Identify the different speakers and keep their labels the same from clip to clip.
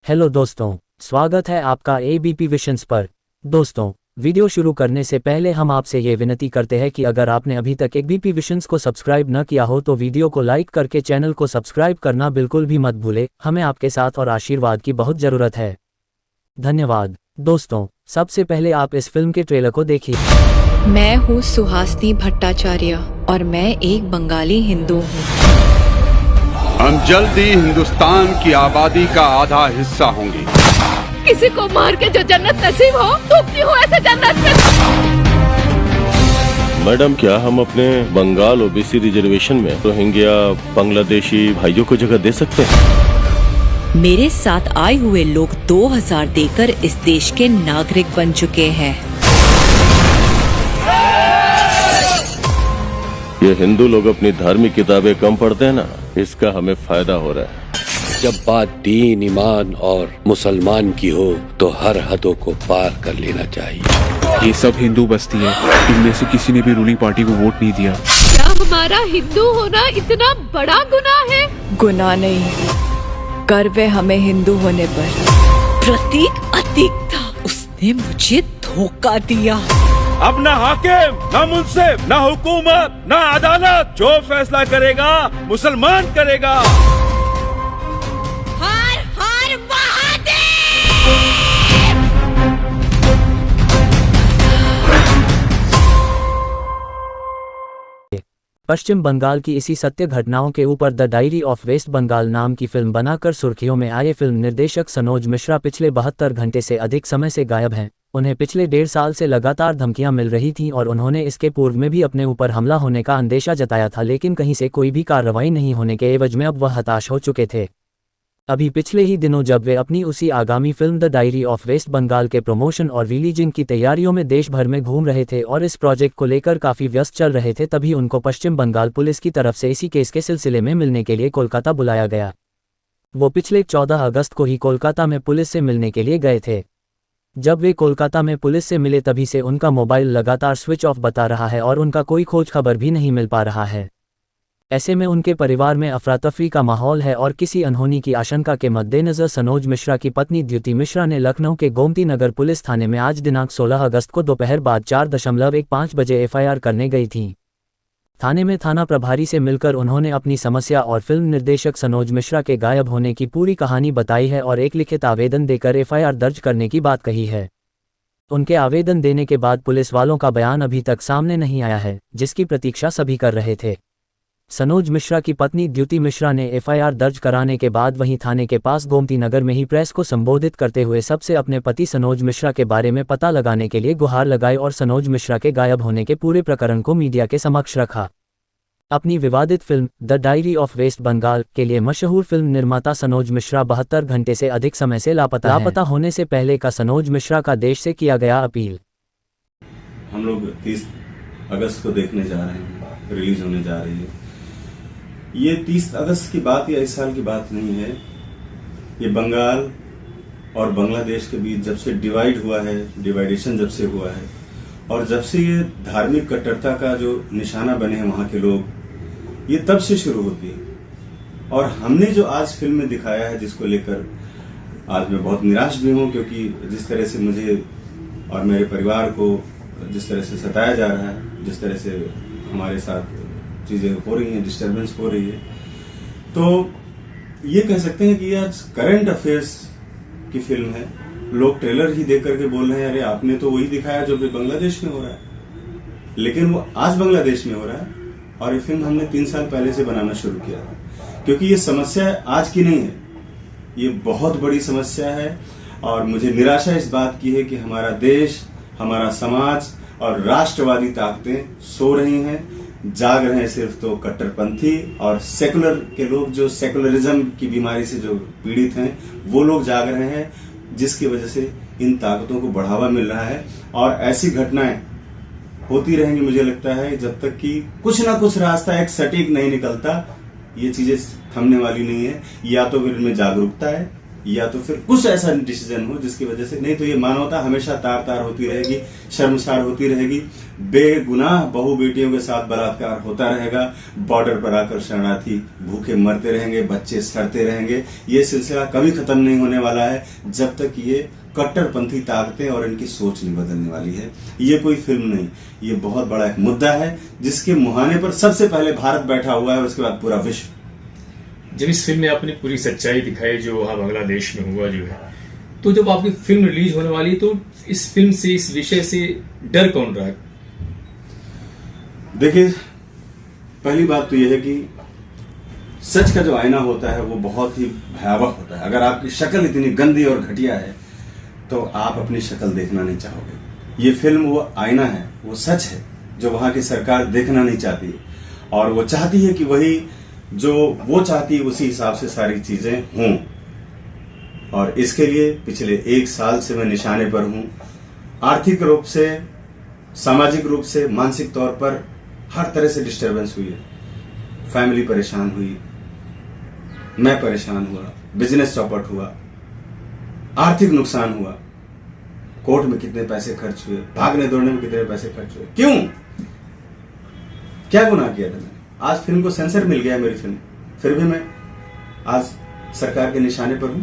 Speaker 1: Hello दोस्तों, स्वागत है आपका एबीपी विशंस पर। दोस्तों, वीडियो शुरू करने से पहले हम आपसे ये विनती करते हैं कि अगर आपने अभी तक एबीपी विशंस को सब्सक्राइब न किया हो तो वीडियो को लाइक करके चैनल को सब्सक्राइब करना बिल्कुल भी मत भूले। हमें आपके साथ और आशीर्वाद की बहुत ज़रूरत है। धन्यवाद। दोस्तों, सबसे पहले आप इस फिल्म के ट्रेलर को देखिए।
Speaker 2: मैं हूँ सुहासिनी भट्टाचार्य और मैं एक बंगाली हिंदू हूँ।
Speaker 3: हम जल्दी हिंदुस्तान की आबादी का आधा हिस्सा होंगे।
Speaker 4: किसी को मार के जो जन्नत नसीब हो, तुम हो ऐसे जन्नत में।
Speaker 5: मैडम, क्या हम अपने बंगाल ओबीसी रिजर्वेशन में रोहिंग्या बांग्लादेशी भाइयों को जगह दे सकते हैं?
Speaker 2: मेरे साथ आए हुए लोग 2000 देकर इस देश के नागरिक बन चुके हैं।
Speaker 5: ये हिंदू लोग अपनी धार्मिक किताबें कम पढ़ते हैं ना, इसका हमें फायदा हो रहा है।
Speaker 6: जब बात दीन, ईमान और मुसलमान की हो तो हर हदों को पार कर लेना चाहिए।
Speaker 7: ये सब हिंदू बस्ती है, इनमें से किसी ने भी रूलिंग पार्टी को वोट नहीं दिया।
Speaker 4: क्या हमारा हिंदू होना इतना बड़ा गुनाह है?
Speaker 2: गुनाह नहीं, गर्व है हमें हिंदू होने पर। प्रतीक अतीक था, उसने मुझे धोखा दिया।
Speaker 8: अब ना हाकिम, ना मुंसिफ, ना हुकूमत, ना अदालत, जो फैसला करेगा मुसलमान करेगा।
Speaker 4: हर हर महादेव।
Speaker 1: पश्चिम बंगाल की इसी सत्य घटनाओं के ऊपर the diary of West Bengal नाम की फिल्म बनाकर सुर्खियों में आए फिल्म निर्देशक सनोज मिश्रा पिछले 72 घंटे से अधिक समय से गायब हैं। उन्हें पिछले 1.5 साल से लगातार धमकियां मिल रही थीं और उन्होंने इसके पूर्व में भी अपने ऊपर हमला होने का अंदेशा जताया था, लेकिन कहीं से कोई भी कार्रवाई नहीं होने के एवज में अब वह हताश हो चुके थे। अभी पिछले ही दिनों जब वे अपनी उसी आगामी फिल्म the diary of West Bengal के प्रमोशन और रिलीजिंग की तैयारियों में देश भर में घूम रहे थे और इस प्रोजेक्ट को लेकर काफ़ी व्यस्त चल रहे थे, तभी उनको पश्चिम बंगाल पुलिस की तरफ से इसी केस के सिलसिले में मिलने के लिए कोलकाता बुलाया गया। वो पिछले 14 अगस्त को ही कोलकाता में पुलिस से मिलने के लिए गए थे। जब वे कोलकाता में पुलिस से मिले तभी से उनका मोबाइल लगातार स्विच ऑफ बता रहा है और उनका कोई खोज खबर भी नहीं मिल पा रहा है। ऐसे में उनके परिवार में अफरा तफरी का माहौल है और किसी अनहोनी की आशंका के मद्देनज़र सनोज मिश्रा की पत्नी द्युति मिश्रा ने लखनऊ के गोमती नगर पुलिस थाने में आज दिनांक 16 अगस्त को दोपहर बाद 4:15 बजे एफआईआर करने गई थीं। थाने में थाना प्रभारी से मिलकर उन्होंने अपनी समस्या और फिल्म निर्देशक सनोज मिश्रा के गायब होने की पूरी कहानी बताई है और एक लिखित आवेदन देकर एफआईआर दर्ज करने की बात कही है। उनके आवेदन देने के बाद पुलिस वालों का बयान अभी तक सामने नहीं आया है, जिसकी प्रतीक्षा सभी कर रहे थे। सनोज मिश्रा की पत्नी द्युति मिश्रा ने एफआईआर दर्ज कराने के बाद वहीं थाने के पास गोमती नगर में ही प्रेस को संबोधित करते हुए सबसे अपने पति सनोज मिश्रा के बारे में पता लगाने के लिए गुहार लगाई और सनोज मिश्रा के गायब होने के पूरे प्रकरण को मीडिया के समक्ष रखा। अपनी विवादित फिल्म the diary of West Bengal के लिए मशहूर फिल्म निर्माता सनोज मिश्रा 72 घंटे से अधिक समय से लापता होने से पहले का सनोज मिश्रा का देश से किया गया अपील।
Speaker 9: हम लोग 30 अगस्त को देखने जा रहे हैं, रिलीज होने जा रही है। ये 30 अगस्त की बात या इस साल की बात नहीं है। ये बंगाल और बांग्लादेश के बीच जब से डिवाइड हुआ है, डिवाइडेशन जब से हुआ है और जब से ये धार्मिक कट्टरता का जो निशाना बने हैं वहाँ के लोग, ये तब से शुरू होती है। और हमने जो आज फिल्म में दिखाया है, जिसको लेकर आज मैं बहुत निराश भी हूँ, क्योंकि जिस तरह से मुझे और मेरे परिवार को जिस तरह से सताया जा रहा है, जिस तरह से हमारे साथ चीजें हो रही हैं, डिस्टर्बेंस हो रही है, तो ये कह सकते हैं कि ये आज करंट अफेयर्स की फिल्म है। लोग ट्रेलर ही देख करके बोल रहे हैं, अरे आपने तो वही दिखाया जो भी बांग्लादेश में हो रहा है, लेकिन वो आज बांग्लादेश में हो रहा है। और ये फिल्म हमने 3 साल पहले से बनाना शुरू किया था, क्योंकि ये समस्या आज की नहीं है, ये बहुत बड़ी समस्या है। और मुझे निराशा इस बात की है कि हमारा देश, हमारा समाज और राष्ट्रवादी ताकतें सो रही हैं, जाग रहे हैं सिर्फ तो कट्टरपंथी और सेकुलर के लोग, जो सेकुलरिज्म की बीमारी से जो पीड़ित हैं, वो लोग जाग रहे हैं, जिसकी वजह से इन ताकतों को बढ़ावा मिल रहा है। और ऐसी घटनाएं होती रहेंगी, मुझे लगता है, जब तक कि कुछ ना कुछ रास्ता एक सटीक नहीं निकलता, ये चीजें थमने वाली नहीं है। या तो फिर इनमें जागरूकता है, या तो फिर कुछ ऐसा डिसीजन हो जिसकी वजह से, नहीं तो ये मानवता हमेशा तार तार होती रहेगी, शर्मसार होती रहेगी, बेगुनाह बहु बेटियों के साथ बलात्कार होता रहेगा, बॉर्डर पर आकर शरणार्थी भूखे मरते रहेंगे, बच्चे सड़ते रहेंगे। ये सिलसिला कभी खत्म नहीं होने वाला है जब तक ये कट्टरपंथी ताकतें और इनकी सोच नहीं बदलने वाली है। ये कोई फिल्म नहीं, ये बहुत बड़ा एक मुद्दा है जिसके मुहाने पर सबसे पहले भारत बैठा हुआ है और उसके बाद पूरा विश्व।
Speaker 10: जब इस फिल्म में आपने पूरी सच्चाई दिखाई जो वहां बांग्लादेश में हुआ जो है, तो जब आपकी फिल्म रिलीज होने वाली तो इस फिल्म से, इस विषय से डर कौन रहा है?
Speaker 9: देखिए, पहली बात तो यह है कि सच का जो आईना होता है वो बहुत ही भयावह होता है। अगर आपकी शक्ल इतनी गंदी और घटिया है तो आप अपनी शक्ल देखना नहीं चाहोगे। ये फिल्म वो आईना है, वो सच है जो वहां की सरकार देखना नहीं चाहती, और वो चाहती है कि वही जो वो चाहती है उसी हिसाब से सारी चीजें हों। और इसके लिए पिछले 1 साल से मैं निशाने पर हूं। आर्थिक रूप से, सामाजिक रूप से, मानसिक तौर पर हर तरह से डिस्टरबेंस हुई है। फैमिली परेशान हुई, मैं परेशान हुआ, बिजनेस चौपट हुआ, आर्थिक नुकसान हुआ, कोर्ट में कितने पैसे खर्च हुए, भागने दौड़ने में कितने पैसे खर्च हुए। क्यों? क्या गुनाह किया था मैंने? आज फिल्म को सेंसर मिल गया मेरी फिल्म, फिर भी मैं आज सरकार के निशाने पर हूं।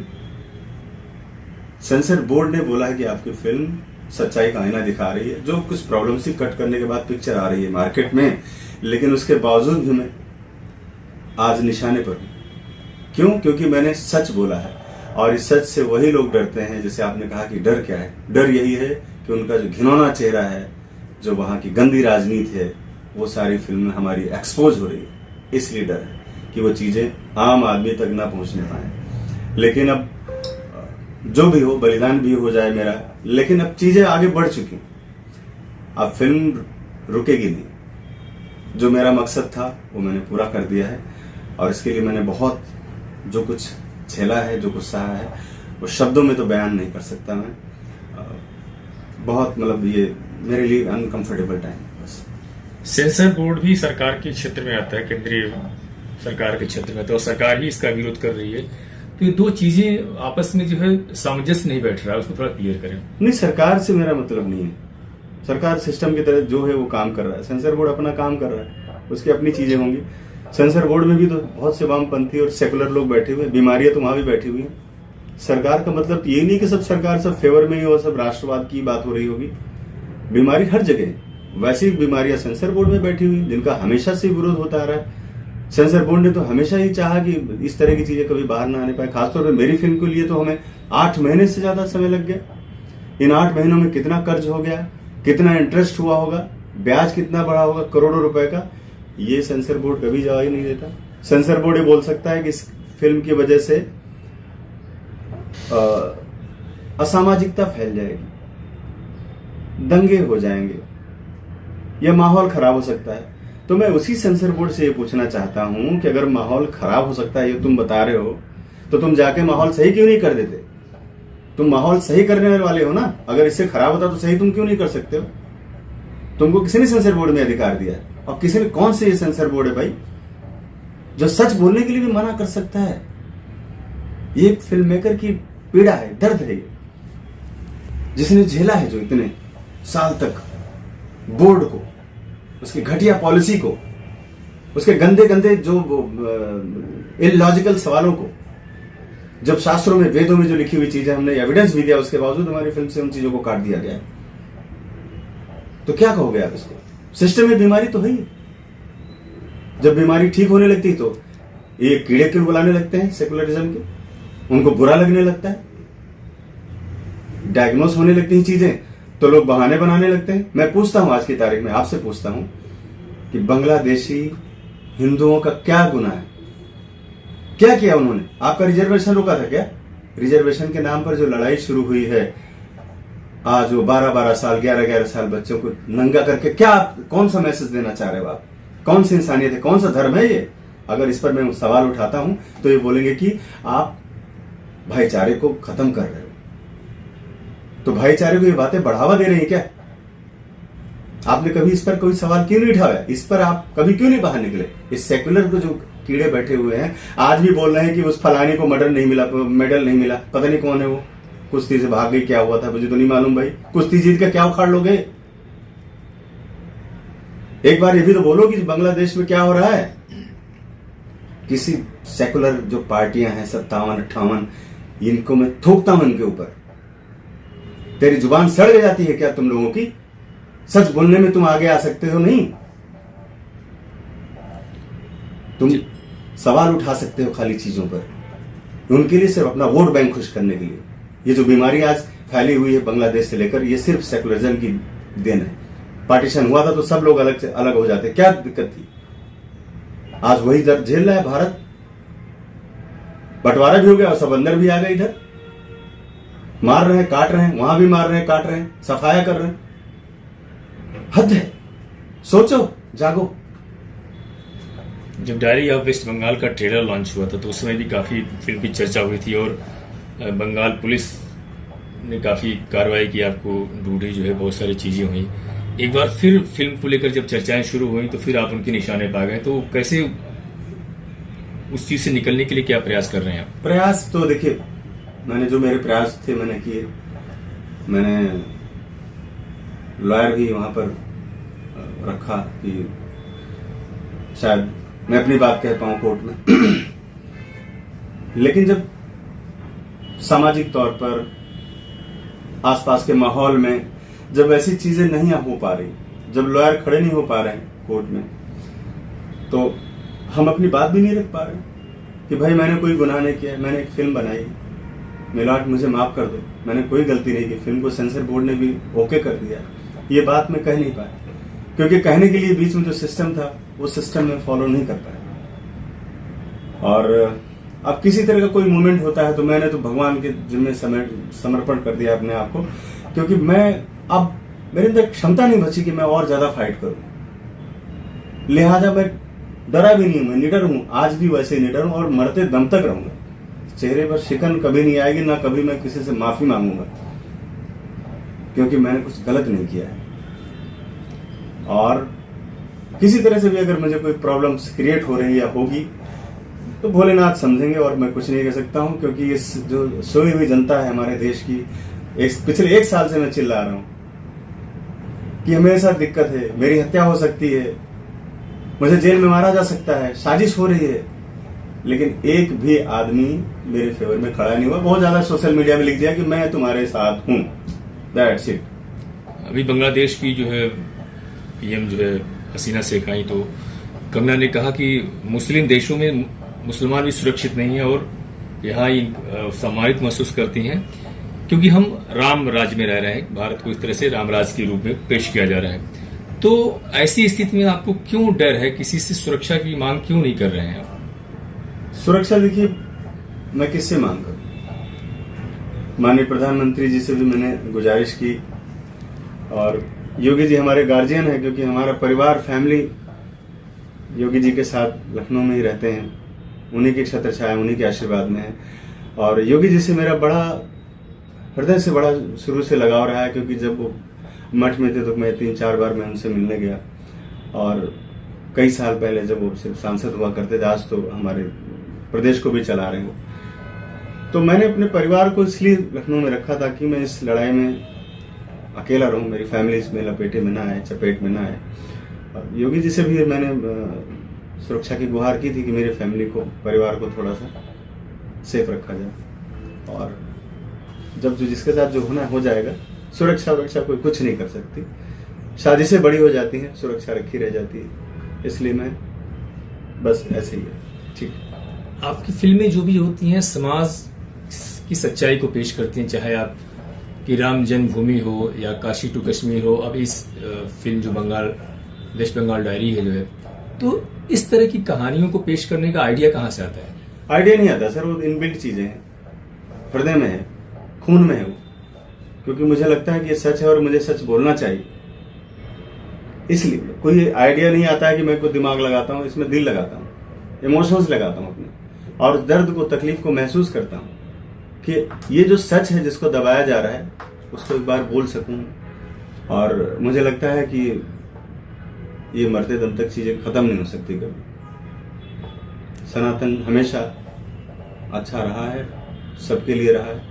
Speaker 9: सेंसर बोर्ड ने बोला है कि आपकी फिल्म सच्चाई का आईना दिखा रही है। जो कुछ प्रॉब्लम सी कट करने के बाद पिक्चर आ रही है मार्केट में, लेकिन उसके बावजूद भी मैं आज निशाने पर हूं। क्यों? क्योंकि मैंने सच बोला है, और इस सच से वही लोग डरते हैं। जैसे आपने कहा कि डर क्या है, डर यही है कि उनका जो घिनौना चेहरा है, जो वहां की गंदी राजनीति है, वो सारी फिल्म में हमारी एक्सपोज हो रही है। इसलिए डर है कि वो चीजें आम आदमी तक ना पहुंचने पाए। लेकिन अब जो भी हो, बलिदान भी हो जाए मेरा, लेकिन अब चीजें आगे बढ़ चुकी। अब फिल्म रुकेगी नहीं। जो मेरा मकसद था वो मैंने पूरा कर दिया है, और इसके लिए मैंने बहुत जो कुछ झेला है, जो कुछ सहा है, वो शब्दों में तो बयान नहीं कर सकता मैं। बहुत मतलब ये मेरे लिए अनकंफर्टेबल टाइम।
Speaker 10: सेंसर बोर्ड भी सरकार के क्षेत्र में आता है, केंद्रीय सरकार के क्षेत्र में, तो सरकार ही इसका विरोध कर रही है। तो ये दो चीजें आपस में जो है सामंजस्य नहीं बैठ रहा है, उसको थोड़ा क्लियर करें।
Speaker 9: नहीं, सरकार से मेरा मतलब नहीं है। सरकार सिस्टम की तरह जो है वो काम कर रहा है, सेंसर बोर्ड अपना काम कर रहा है, उसकी अपनी चीजें होंगी। सेंसर बोर्ड में भी तो बहुत से वामपंथी और सेकुलर लोग बैठे हुए हैं, बीमारियां तो वहां भी बैठी हुई हैं। सरकार का मतलब ये नहीं कि सब सरकार सब फेवर में ही और सब राष्ट्रवाद की बात हो रही होगी। बीमारी हर जगह है। वैसी बीमारियां सेंसर बोर्ड में बैठी हुई, जिनका हमेशा से विरोध होता आ रहा है। सेंसर बोर्ड ने तो हमेशा ही चाहा कि इस तरह की चीजें कभी बाहर ना आने पाए। खासतौर पर मेरी फिल्म के लिए तो हमें 8 महीने से ज्यादा समय लग गया। इन 8 महीनों में कितना कर्ज हो गया, कितना इंटरेस्ट हुआ होगा, ब्याज कितना बढ़ा होगा, करोड़ों रुपए का, ये सेंसर बोर्ड कभी जवाब ही नहीं देता। सेंसर बोर्ड ये बोल सकता है कि इस फिल्म की वजह से असामाजिकता फैल जाएगी, दंगे हो जाएंगे, यह माहौल खराब हो सकता है। तो मैं उसी सेंसर बोर्ड से ये पूछना चाहता हूं कि अगर माहौल खराब हो सकता है, ये तुम बता रहे हो, तो तुम जाके माहौल सही क्यों नहीं कर देते? तुम माहौल सही करने वाले हो ना। अगर इससे खराब होता तो सही तुम क्यों नहीं कर सकते हो? तुमको किसी ने सेंसर बोर्ड में अधिकार दिया है, और किसी ने, कौन से ये सेंसर बोर्ड है भाई जो सच बोलने के लिए भी मना कर सकता है? ये एक फिल्म मेकर की पीड़ा है, दर्द है, जिसने झेला है जो इतने साल तक बोर्ड को, उसकी घटिया पॉलिसी को, उसके गंदे गंदे जो इलॉजिकल सवालों को। जब शास्त्रों में, वेदों में जो लिखी हुई चीजें हमने एविडेंस भी दिया, उसके बावजूद हमारी फिल्म से उन चीजों को काट दिया गया। तो क्या कहोगे आप इसको? सिस्टम में बीमारी तो है ही। जब बीमारी ठीक होने लगती तो ये कीड़े क्यों बुलाने लगते हैं सेकुलरिज्म के, उनको बुरा लगने लगता है। डायग्नोस होने लगती हैं चीजें तो लोग बहाने बनाने लगते हैं। मैं पूछता हूं, आज की तारीख में आपसे पूछता हूं कि बांग्लादेशी हिंदुओं का क्या गुनाह है? क्या किया उन्होंने? आपका रिजर्वेशन रोका था क्या? रिजर्वेशन के नाम पर जो लड़ाई शुरू हुई है, आज वो 12-12 साल, 11-11 साल बच्चों को नंगा करके, क्या, कौन सा मैसेज देना चाह रहे हो आप? कौन सी इंसानियत है, कौन सा धर्म है ये? अगर इस पर मैं सवाल उठाता हूं तो ये बोलेंगे कि आप भाईचारे को खत्म कर रहे हो। तो भाईचारे को ये बातें बढ़ावा दे रही हैं क्या? आपने कभी इस पर कोई सवाल क्यों नहीं उठाया? इस पर आप कभी क्यों नहीं बाहर निकले? इस सेक्युलर को जो कीड़े बैठे हुए हैं, आज भी बोल रहे हैं कि उस फलानी को मेडल नहीं मिला, पता नहीं कौन है वो, कुश्ती से भाग गई, क्या हुआ था मुझे तो नहीं मालूम भाई। कुश्ती जीत के क्या उखाड़ लोगे? एक बार ये भी तो बोलो कि बांग्लादेश में क्या हो रहा है। किसी सेकुलर जो पार्टियां हैं 57-58, इनको मैं थूकता हूं इनके ऊपर। तेरी जुबान सड़ जाती है क्या तुम लोगों की? सच बोलने में तुम आगे आ सकते हो नहीं? तुम सवाल उठा सकते हो खाली चीजों पर, उनके लिए सिर्फ अपना वोट बैंक खुश करने के लिए। ये जो बीमारी आज फैली हुई है बांग्लादेश से लेकर, ये सिर्फ सेकुलरिज्म की देन है। पार्टीशन हुआ था तो सब लोग अलग से अलग हो जाते, क्या दिक्कत थी? आज वही दर्द झेल रहा है भारत। बंटवारा भी हो गया और सब अंदर भी आ गए, इधर मार रहे हैं, काट रहे हैं, वहां भी मार रहे हैं, काट रहे हैं, सफाया कर रहे हैं। हद है। सोचो, जागो।
Speaker 10: जब डायरी ऑफ वेस्ट बंगाल का ट्रेलर लॉन्च हुआ था तो उस समय भी काफी फिल्म की चर्चा हुई थी और बंगाल पुलिस ने काफी कार्रवाई की, आपको ढूंढी, जो है बहुत सारी चीजें हुई। एक बार फिर फिल्म को लेकर जब चर्चाएं शुरू हुई तो फिर आप उनके निशाने पा गए, तो कैसे उस चीज से निकलने के लिए क्या प्रयास कर रहे हैं आप?
Speaker 9: प्रयास तो देखिए, मैंने जो मेरे प्रयास थे मैंने किए। मैंने लॉयर भी वहां पर रखा कि शायद मैं अपनी बात कह पाऊं कोर्ट में। लेकिन जब सामाजिक तौर पर आसपास के माहौल में जब ऐसी चीजें नहीं हो पा रही, जब लॉयर खड़े नहीं हो पा रहे हैं कोर्ट में, तो हम अपनी बात भी नहीं रख पा रहे कि भाई मैंने कोई गुनाह नहीं किया, मैंने एक फिल्म बनाई, मिलाट मुझे माफ कर दो, मैंने कोई गलती नहीं की। फिल्म को सेंसर बोर्ड ने भी ओके कर दिया। ये बात मैं कह नहीं पाया क्योंकि कहने के लिए बीच में जो सिस्टम था वो सिस्टम में फॉलो नहीं कर पाया। और अब किसी तरह का कोई मूवमेंट होता है तो मैंने तो भगवान के जिम्मे समर्पण कर दिया अपने आप को, क्योंकि मैं अब मेरे अंदर क्षमता नहीं बची कि मैं और ज्यादा फाइट करूं। लिहाजा मैं डरा भी नहीं हूं, मैं निडर हूं, आज भी वैसे निडर हूं और मरते दम तक रहूंगा। चेहरे पर शिकन कभी नहीं आएगी, ना कभी मैं किसी से माफी मांगूंगा, क्योंकि मैंने कुछ गलत नहीं किया है। और किसी तरह से भी अगर मुझे कोई प्रॉब्लम क्रिएट हो रही है या होगी तो भोलेनाथ समझेंगे और मैं कुछ नहीं कह सकता हूं, क्योंकि इस जो सोई हुई जनता है हमारे देश की, पिछले 1 साल से मैं चिल्ला रहा हूं कि हमेशा दिक्कत है, मेरी हत्या हो सकती है, मुझे जेल में मारा जा सकता है, साजिश हो रही है, लेकिन एक भी आदमी मेरे फेवर में खड़ा नहीं हुआ। बहुत ज्यादा सोशल मीडिया में लिख दिया कि मैं तुम्हारे साथ हूं, दैट्स इट।
Speaker 10: अभी बांग्लादेश की जो है पीएम जो है हसीना शेख आई, तो कंगना ने कहा कि मुस्लिम देशों में मुसलमान भी सुरक्षित नहीं है और यहाँ सम्मानित महसूस करती हैं क्योंकि हम राम राज में रह रहे हैं। भारत को इस तरह से राम राज के रूप में पेश किया जा रहा है। तो ऐसी स्थिति में आपको क्यों डर है, किसी से सुरक्षा की मांग क्यों नहीं कर रहे हैं आप?
Speaker 9: सुरक्षा देखिए, मैं किससे मांग करूं? माननीय प्रधानमंत्री जी से भी मैंने गुजारिश की और योगी जी हमारे गार्जियन है, क्योंकि हमारा परिवार फैमिली योगी जी के साथ लखनऊ में ही रहते हैं, उन्हीं की छत्र छाया, उन्हीं के आशीर्वाद में है। और योगी जी से मेरा बड़ा हृदय से बड़ा शुरू से लगाव रहा है, क्योंकि जब वो मठ में थे तो मैं 3-4 बार मैं उनसे मिलने गया, और कई साल पहले जब वो सिर्फ सांसद हुआ करते थे, आज तो हमारे प्रदेश को भी चला रहे हैं। तो मैंने अपने परिवार को इसलिए लखनऊ में रखा था कि मैं इस लड़ाई में अकेला रहूं, मेरी फैमिली इसमें लपेटे में ना आए, चपेट में ना आए। और योगी जी से भी मैंने सुरक्षा की गुहार की थी कि मेरे फैमिली को, परिवार को थोड़ा सा सेफ रखा जाए, और जब जो जिसके साथ जो होना हो जाएगा। सुरक्षा कोई कुछ नहीं कर सकती, साजिशें बड़ी हो जाती हैं, सुरक्षा रखी रह जाती है, इसलिए मैं बस ऐसे ही है। ठीक।
Speaker 10: आपकी फिल्में जो भी होती हैं समाज की सच्चाई को पेश करती हैं, चाहे आप कि राम जन्मभूमि हो या काशी टू कश्मीर हो। अब इस फिल्म जो वेस्ट बंगाल डायरी है जो है, तो इस तरह की कहानियों को पेश करने का आइडिया कहाँ से आता है?
Speaker 9: आइडिया नहीं आता सर, वो इनबिल्ट चीजें हैं, हृदय में है, खून में है वो, क्योंकि मुझे लगता है कि ये सच है और मुझे सच बोलना चाहिए। इसलिए कोई आइडिया नहीं आता है कि मैं कोई दिमाग लगाता हूँ, इसमें दिल लगाता हूँ, इमोशंस लगाता हूँ अपने, और दर्द को, तकलीफ को महसूस करता हूँ कि ये जो सच है जिसको दबाया जा रहा है उसको एक बार बोल सकूं। और मुझे लगता है कि ये मरते दम तक चीजें खत्म नहीं हो सकती कभी। सनातन हमेशा अच्छा रहा है, सबके लिए रहा है,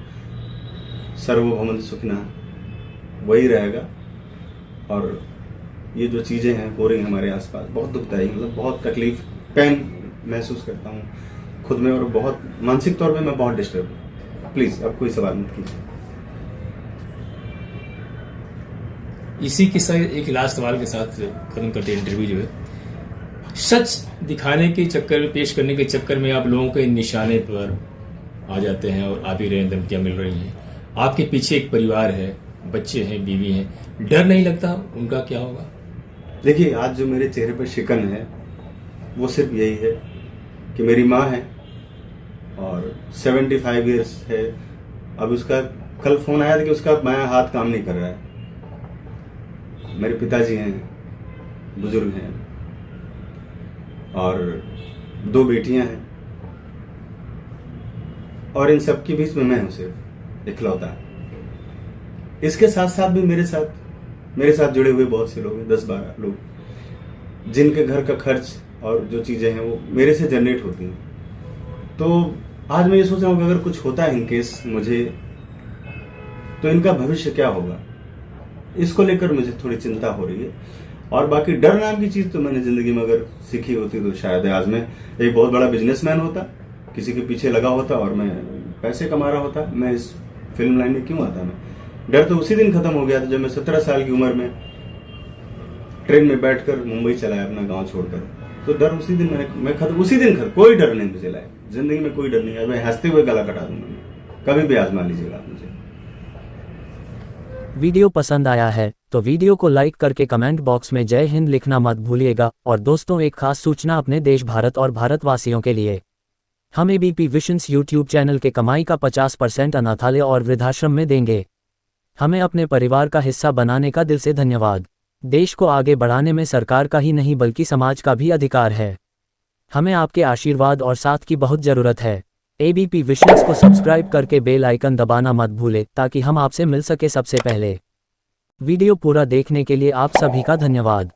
Speaker 9: सर्वभौमन सुखिना वही रहेगा। और ये जो चीज़ें हैं हो रही हैं हमारे आसपास, बहुत दुखदायी, मतलब बहुत तकलीफ, पेन महसूस करता हूँ खुद में, और बहुत मानसिक तौर पे मैं बहुत डिस्टर्ब हूँ। प्लीज़ अब कोई सवाल मत कीजिए।
Speaker 10: इसी के साथ एक लास्ट सवाल के साथ खत्म करते इंटरव्यू जो है, सच दिखाने के चक्कर में, पेश करने के चक्कर में आप लोगों के निशाने पर आ जाते हैं और आप ही रहे, धमकियां मिल रही हैं, आपके पीछे एक परिवार है, बच्चे हैं, बीवी हैं, डर नहीं लगता उनका क्या होगा?
Speaker 9: देखिए, आज जो मेरे चेहरे पर शिकन है वो सिर्फ यही है कि मेरी माँ है और 75 ईयर्स है। अब उसका कल फोन आया था कि उसका बायां हाथ काम नहीं कर रहा है। मेरे पिताजी हैं, बुजुर्ग हैं, और 2 बेटियां हैं, और इन सब के बीच में मैं हूं सिर्फ इकलौता। इसके साथ साथ भी मेरे साथ जुड़े हुए बहुत से लोग हैं, 10-12 लोग, जिनके घर का खर्च और जो चीजें हैं वो मेरे से जनरेट होती हैं। तो आज मैं ये सोच रहा हूँ कि अगर कुछ होता है इनकेस मुझे, तो इनका भविष्य क्या होगा, इसको लेकर मुझे थोड़ी चिंता हो रही है। और बाकी डर नाम की चीज तो मैंने जिंदगी में अगर सीखी होती तो शायद आज मैं एक बहुत बड़ा बिजनेसमैन होता, किसी के पीछे लगा होता और मैं पैसे कमा रहा होता। मैं इस फिल्म लाइन में क्यों आता? मैं डर तो उसी दिन खत्म हो गया था जब मैं 17 साल की उम्र में ट्रेन में बैठकर मुंबई चलाया अपना गांव छोड़कर। तो डर उसी दिन मैं खत्म, उसी दिन खत्म। कोई डर नहीं मुझे लाया जिंदगी में, कोई डर नहीं है। मैं हंसते हुए गला कटा दूंगा, मैं कभी भी आजमा लीजिएगा आप मुझे।
Speaker 1: वीडियो पसंद आया है तो वीडियो को लाइक करके कमेंट बॉक्स में जय हिंद लिखना मत भूलिएगा। और दोस्तों, एक खास सूचना अपने देश भारत और भारतवासियों के लिए, हम एबीपी विजन्स यूट्यूब चैनल के कमाई का 50% अनाथालय और वृद्धाश्रम में देंगे। हमें अपने परिवार का हिस्सा बनाने का दिल से धन्यवाद। देश को आगे बढ़ाने में सरकार का ही नहीं बल्कि समाज का भी अधिकार है। हमें आपके आशीर्वाद और साथ की बहुत जरूरत है। एबीपी विजन्स को सब्सक्राइब करके बेल आइकन दबाना मत भूले ताकि हम आपसे मिल सके सबसे पहले। वीडियो पूरा देखने के लिए आप सभी का धन्यवाद।